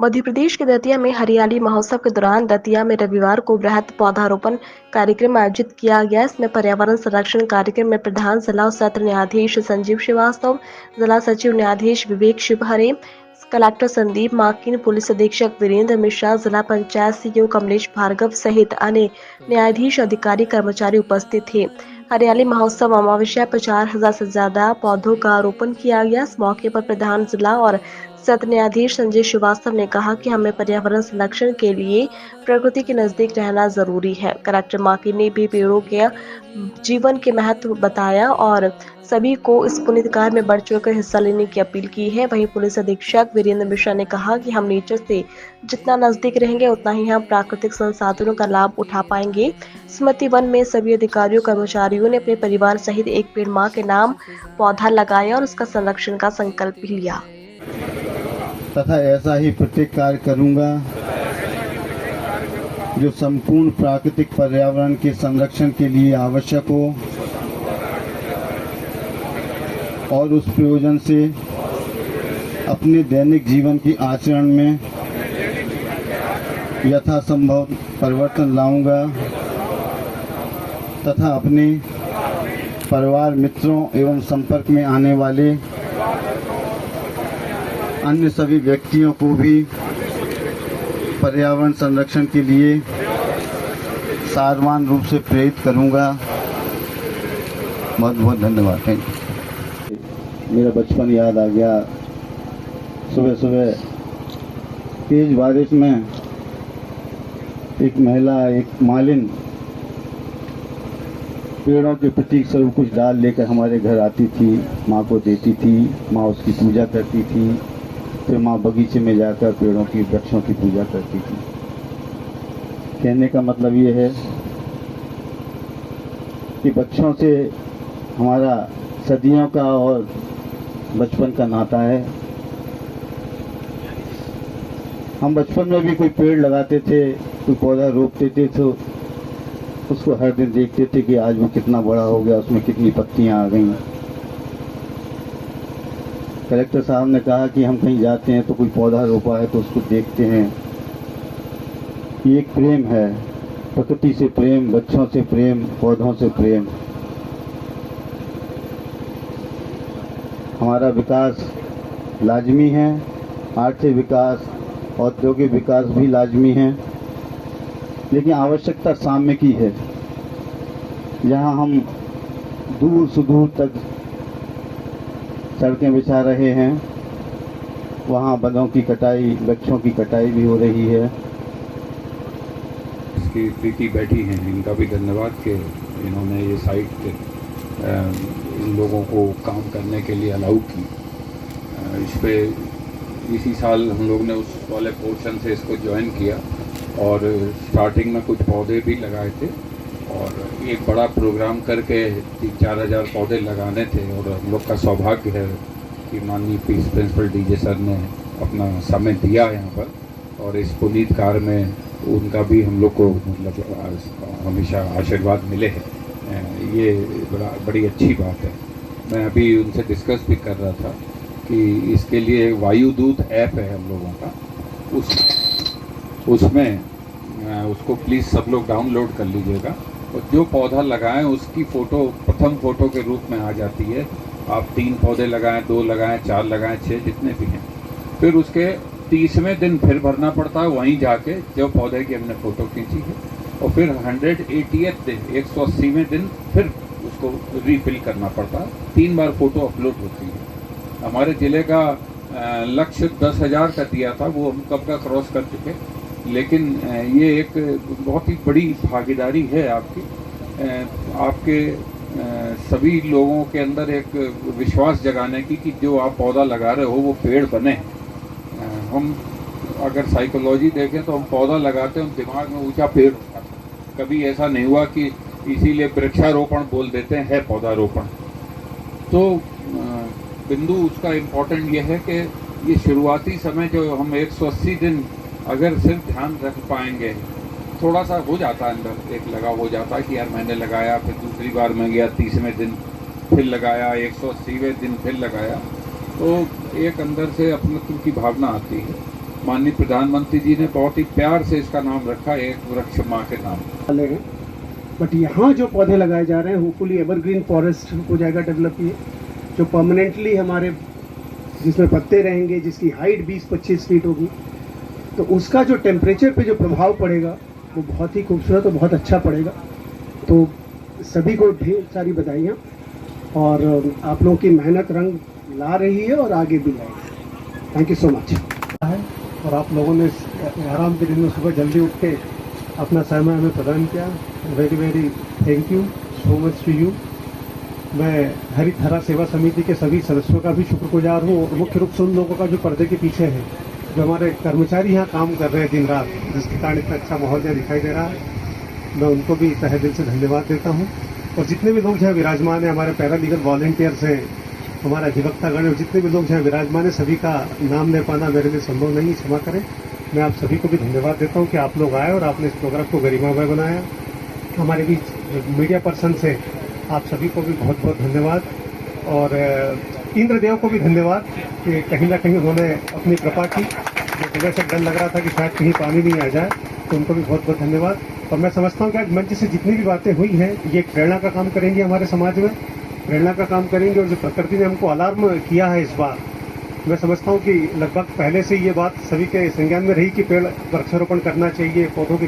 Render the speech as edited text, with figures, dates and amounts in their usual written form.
मध्य प्रदेश के दतिया में हरियाली महोत्सव के दौरान दतिया में रविवार को वृहद पौधारोपण कार्यक्रम आयोजित किया गया। इसमें पर्यावरण संरक्षण कार्यक्रम में प्रधान जिला और सत्र न्यायाधीश संजीव श्रीवास्तव, जिला सचिव न्यायाधीश विवेक शिवहरे, कलेक्टर संदीप माकिन, पुलिस अधीक्षक वीरेंद्र मिश्रा, जिला पंचायत सीईओ कमलेश भार्गव सहित अन्य न्यायाधीश, अधिकारी, कर्मचारी उपस्थित थे। हरियाली महोत्सव अमावस्या पर 4000 से ज्यादा पौधों का रोपण किया गया। इस मौके पर प्रधान जिला और सत्र न्यायाधीश संजय श्रीवास्तव ने कहा कि हमें पर्यावरण संरक्षण के लिए प्रकृति के नजदीक रहना जरूरी है। कलेक्टर माकिन ने भी पेड़ों के जीवन के महत्व बताया और सभी को इस पुण्य कार्य में बढ़ चढ़कर हिस्सा लेने की अपील की है। वहीं पुलिस अधीक्षक वीरेंद्र मिश्रा ने कहा कि हम नेचर से जितना नजदीक रहेंगे उतना ही हम प्राकृतिक संसाधनों का लाभ उठा पाएंगे। स्मृति वन में सभी अधिकारियों कर्मचारियों ने अपने परिवार सहित एक पेड़ मां के नाम पौधा लगाया और उसका संरक्षण का संकल्प भी लिया तथा ऐसा ही प्रत्येक कार्य करूंगा जो संपूर्ण प्राकृतिक पर्यावरण के संरक्षण के लिए आवश्यक हो और उस प्रयोजन से अपने दैनिक जीवन की आचरण में यथासंभव परिवर्तन लाऊंगा तथा अपने परिवार, मित्रों एवं संपर्क में आने वाले अन्य सभी व्यक्तियों को भी पर्यावरण संरक्षण के लिए सारवान रूप से प्रेरित करूंगा। बहुत बहुत धन्यवाद। Thank you. मेरा बचपन याद आ गया। सुबह सुबह तेज बारिश में एक महिला, एक मालिन पेड़ों के प्रतीक स्वरूप कुछ डाल लेकर हमारे घर आती थी, माँ को देती थी, माँ उसकी पूजा करती थी, फिर माँ बगीचे में जाकर पेड़ों की, वृक्षों की पूजा करती थी। कहने का मतलब ये है कि बच्चों से हमारा सदियों का और बचपन का नाता है। हम बचपन में भी कोई पेड़ लगाते थे, कोई पौधा रोपते थे तो उसको हर दिन देखते थे कि आज वो कितना बड़ा हो गया, उसमें कितनी पत्तियां आ गई। कलेक्टर साहब ने कहा कि हम कहीं जाते हैं तो कोई पौधा रोपा है तो उसको देखते हैं। ये एक प्रेम है, प्रकृति से प्रेम, बच्चों से प्रेम, पौधों से प्रेम। हमारा विकास लाजमी है, आर्थिक विकास, औद्योगिक विकास भी लाजमी है, लेकिन आवश्यकता सामयिकी है। जहाँ हम दूर सुदूर तक सड़कें बिछा रहे हैं, वहाँ वनों की कटाई, वृक्षों की कटाई भी हो रही है। इसकी प्रीति बैठी हैं, इनका भी धन्यवाद कि इन्होंने ये साइट इन लोगों को काम करने के लिए अलाउ की। इस पे इसी साल हम लोग ने उस वाले पोर्शन से इसको ज्वाइन किया और स्टार्टिंग में कुछ पौधे भी लगाए थे और एक बड़ा प्रोग्राम करके 3-4 हज़ार पौधे लगाने थे। और हम लोग का सौभाग्य है कि माननीय पीस प्रिंसिपल डीजे सर ने अपना समय दिया यहाँ पर, और इस पुनीत कार्य में उनका भी हम लोग को मतलब हमेशा आशीर्वाद मिले हैं। ये बड़ी अच्छी बात है। मैं अभी उनसे डिस्कस भी कर रहा था कि इसके लिए वायुदूत ऐप है हम लोगों का, उसमें उसको प्लीज़ सब लोग डाउनलोड कर लीजिएगा और जो पौधा लगाएं उसकी फ़ोटो प्रथम फ़ोटो के रूप में आ जाती है। आप 3 पौधे लगाएं, 2 लगाएं, 4 लगाएं, 6 जितने भी हैं, फिर उसके 30वें दिन फिर भरना पड़ता है वहीं जाके जो पौधे की हमने फ़ोटो खींची है, और फिर 180th दिन, 180वें दिन फिर उसको रीफिल करना पड़ता है। 3 बार फ़ोटो अपलोड होती है। हमारे ज़िले का लक्ष्य 10,000 का दिया था, वो हम कब का क्रॉस कर चुके, लेकिन ये एक बहुत ही बड़ी भागीदारी है आपकी, आपके सभी लोगों के अंदर एक विश्वास जगाने की कि जो आप पौधा लगा रहे हो वो पेड़ बने। हम अगर साइकोलॉजी देखें तो हम पौधा लगाते हैं, दिमाग में ऊंचा पेड़ होता है। कभी ऐसा नहीं हुआ कि इसीलिए वृक्षारोपण बोल देते हैं पौधारोपण। तो बिंदु उसका इम्पोर्टेंट ये है कि ये शुरुआती समय जो हम 180 दिन अगर सिर्फ ध्यान रख पाएंगे, थोड़ा सा हो जाता है अंदर एक लगाव हो जाता है कि यार मैंने लगाया, फिर दूसरी बार मैं गया 30वें दिन फिर लगाया, 180वें दिन फिर लगाया, तो एक अंदर से अपनत्व की भावना आती है। माननीय प्रधानमंत्री जी ने बहुत ही प्यार से इसका नाम रखा, एक वृक्ष माँ के नाम। वाले हैं, बट यहाँ जो पौधे लगाए जा रहे हैं होपफुली एवरग्रीन फॉरेस्ट हो जाएगा डेवलप, ये जो परमानेंटली हमारे जिसमें पत्ते रहेंगे, जिसकी हाइट 20-25 फीट होगी, तो उसका जो टेम्परेचर पे जो प्रभाव पड़ेगा वो बहुत ही खूबसूरत और बहुत अच्छा पड़ेगा। तो सभी को ढेर सारी बधाइयाँ, और आप लोगों की मेहनत रंग ला रही है और आगे भी लाएगी। Thank you so much. और आप लोगों ने आराम के दिन में सुबह जल्दी उठ के अपना समय हमें प्रदान किया। Very very thank you so much to you. मैं हरित धारा सेवा समिति के सभी सदस्यों का भी शुक्रगुजार हूँ, और मुख्य रूप से उन लोगों का जो पर्दे के पीछे है, जो हमारे कर्मचारी यहाँ काम कर रहे हैं दिन रात, जिसके कारण इतना अच्छा माहौल यहाँ दिखाई दे रहा है। मैं उनको भी तहे दिल से धन्यवाद देता हूँ। और जितने भी लोग यहाँ विराजमान हैं, हमारे पैरालीगल वॉलंटियर्स हैं, हमारा अधिवक्तागण है, जितने भी लोग यहाँ विराजमान है, सभी का नाम ले पाना मेरे लिए संभव नहीं, क्षमा करें। मैं आप सभी को भी धन्यवाद देता हूँ कि आप लोग आए और आपने इस प्रोग्राम को गरिमामय बनाया। हमारे बीच मीडिया पर्सन से आप सभी को भी बहुत बहुत धन्यवाद, और इंद्रदेव को भी धन्यवाद कि कहीं ना कहीं उन्होंने अपनी कृपा की। जो जगह से डर लग रहा था कि शायद कहीं पानी नहीं आ जाए, तो उनको भी बहुत बहुत धन्यवाद। और मैं समझता हूँ कि आज मंच से जितनी भी बातें हुई हैं, ये एक प्रेरणा का काम करेंगी, हमारे समाज में प्रेरणा का काम करेंगे। और जो प्रकृति ने हमको अलार्म किया है इस बार, मैं समझता हूँ कि लगभग पहले से ये बात सभी के संज्ञान में रही कि पेड़ वृक्षारोपण करना चाहिए, पौधों की